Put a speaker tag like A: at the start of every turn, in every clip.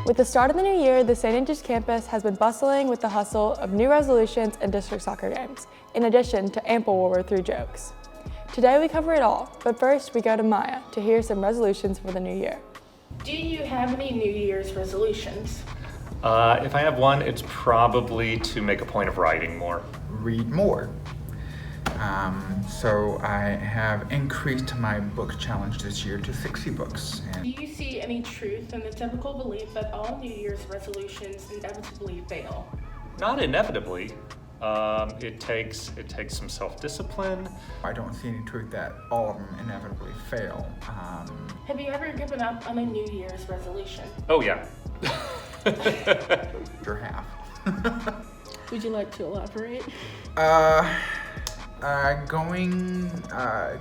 A: With the start of the new year, the St. Andrews campus has been bustling with the hustle of new resolutions and district soccer games, in addition to ample World War III jokes. Today we cover it all, but first we go to Maya to hear some resolutions for the new year.
B: Do you have any New Year's resolutions?
C: If I have one, it's probably to make a point of writing more.
D: Read more. So I have increased my book challenge this year to 60 books.
B: Do you see any truth in the typical belief that all New Year's resolutions inevitably fail?
C: Not inevitably. It takes some self-discipline.
D: I don't see any truth that all of them inevitably fail.
B: Have you ever given up on a New Year's resolution?
C: Oh yeah.
D: Sure have.
B: Would you like to elaborate?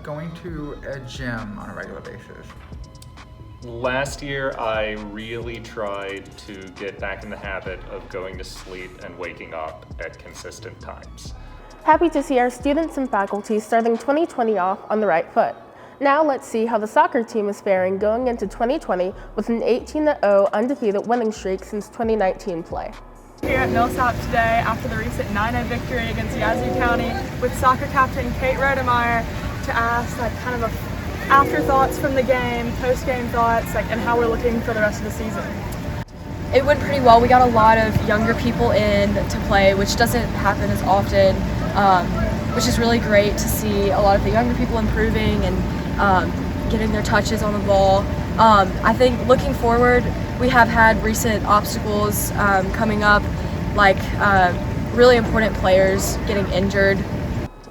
D: Going to a gym on a regular basis.
C: Last year, I really tried to get back in the habit of going to sleep and waking up at consistent times.
E: Happy to see our students and faculty starting 2020 off on the right foot. Now let's see how the soccer team is faring going into 2020 with an 18-0 undefeated winning streak since 2019 play.
A: Here at Millsap today after the recent 9-0 victory against Yazoo County with soccer captain Kate Rodemeyer to ask kind of afterthoughts from the game, post-game thoughts, and how we're looking for the rest of the season.
F: It went pretty well. We got a lot of younger people in to play, which doesn't happen as often, which is really great to see a lot of the younger people improving and getting their touches on the ball. I think looking forward, we have had recent obstacles coming up, like really important players getting injured.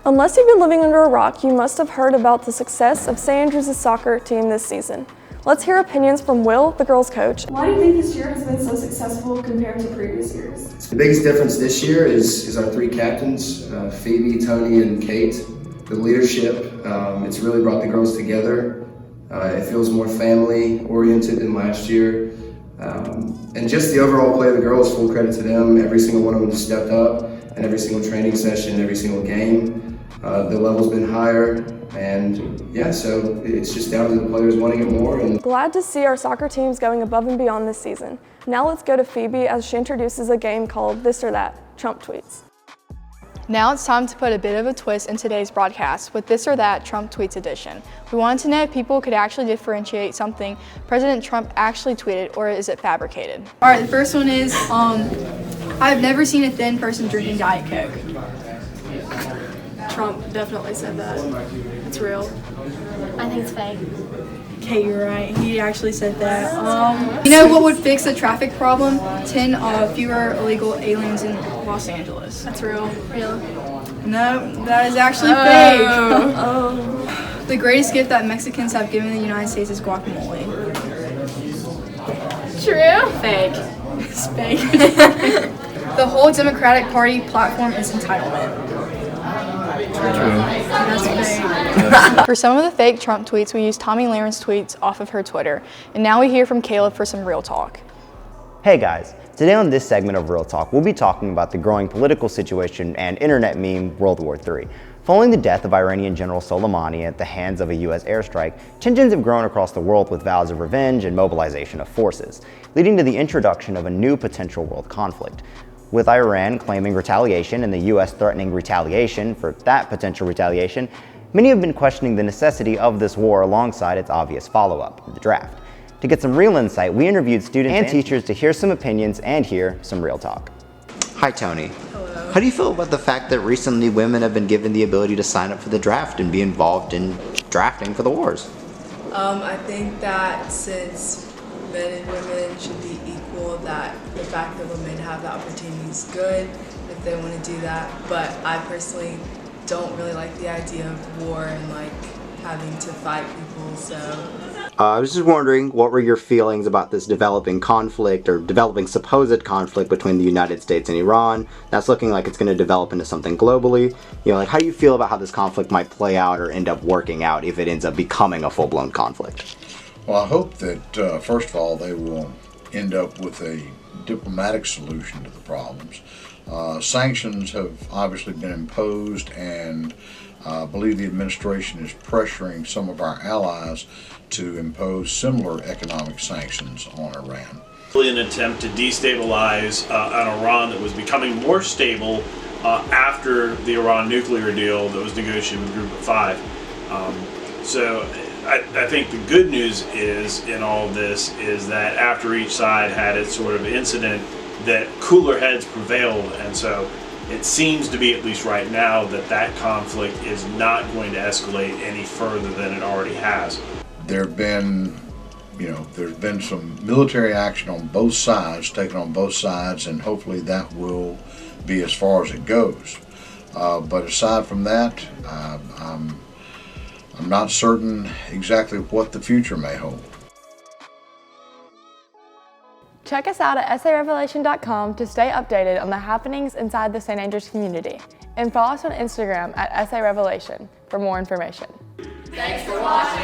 A: Unless you've been living under a rock, you must have heard about the success of St. Andrews' soccer team this season. Let's hear opinions from Will, the girls' coach.
G: Why do you think this year has been so successful compared to previous years?
H: The biggest difference this year is our three captains, Phoebe, Tony, and Kate. The leadership, it's really brought the girls together. It feels more family-oriented than last year. And just the overall play of the girls, full credit to them. Every single one of them stepped up, and every single training session, every single game. The level's been higher, and yeah, so it's just down to the players wanting it more. And
A: Glad to see our soccer teams going above and beyond this season. Now let's go to Phoebe as she introduces a game called This or That, Trump Tweets.
I: Now it's time to put a bit of a twist in today's broadcast with This or That Trump Tweets edition. We wanted to know if people could actually differentiate something President Trump actually tweeted, or is it fabricated?
J: All right, the first one is, I've never seen a thin person drinking Diet Coke.
B: Trump definitely said that. It's real.
K: I think it's fake.
J: Okay, you're right. He actually said that. You know what would fix the traffic problem? 10 fewer illegal aliens in Los Angeles.
B: That's real.
K: Real.
J: No, that is actually fake. The greatest gift that Mexicans have given the United States is guacamole.
B: True? Fake.
J: It's fake. The whole Democratic Party platform is entitlement. That's fake.
I: For some of the fake Trump tweets, we used Tommy Laren's tweets off of her Twitter. And now we hear from Caleb for some real talk.
L: Hey guys, today on this segment of Real Talk, we'll be talking about the growing political situation and internet meme World War III. Following the death of Iranian General Soleimani at the hands of a U.S. airstrike, tensions have grown across the world with vows of revenge and mobilization of forces, leading to the introduction of a new potential world conflict. With Iran claiming retaliation and the U.S. threatening retaliation for that potential retaliation, many have been questioning the necessity of this war alongside its obvious follow-up, the draft. To get some real insight, we interviewed students and teachers to hear some opinions and hear some real talk.
M: Hi Tony. Hello. How do you feel about the fact that recently women have been given the ability to sign up for the draft and be involved in drafting for the wars?
N: I think that since men and women should be equal, that the fact that women have the opportunity is good if they want to do that. But I personally don't really like the idea of war and having to fight people, so.
M: I was just wondering, what were your feelings about this developing conflict, or developing supposed conflict between the United States and Iran? That's looking like it's going to develop into something globally. How do you feel about how this conflict might play out or end up working out if it ends up becoming a full-blown conflict?
O: Well, I hope that, first of all, they will end up with a diplomatic solution to the problems. Sanctions have obviously been imposed, and I believe the administration is pressuring some of our allies to impose similar economic sanctions on Iran.
P: An attempt to destabilize an Iran that was becoming more stable after the Iran nuclear deal that was negotiated with Group of Five. So I think the good news is in all of this is that after each side had its sort of incident, that cooler heads prevailed, and so it seems to be, at least right now, that that conflict is not going to escalate any further than it already has.
O: There's been some military action on both sides, taken on both sides, and hopefully that will be as far as it goes. But aside from that, I'm not certain exactly what the future may hold.
A: Check us out at sarevelation.com to stay updated on the happenings inside the St. Andrews community, and follow us on Instagram at sarevelation for more information.
Q: Thanks for watching.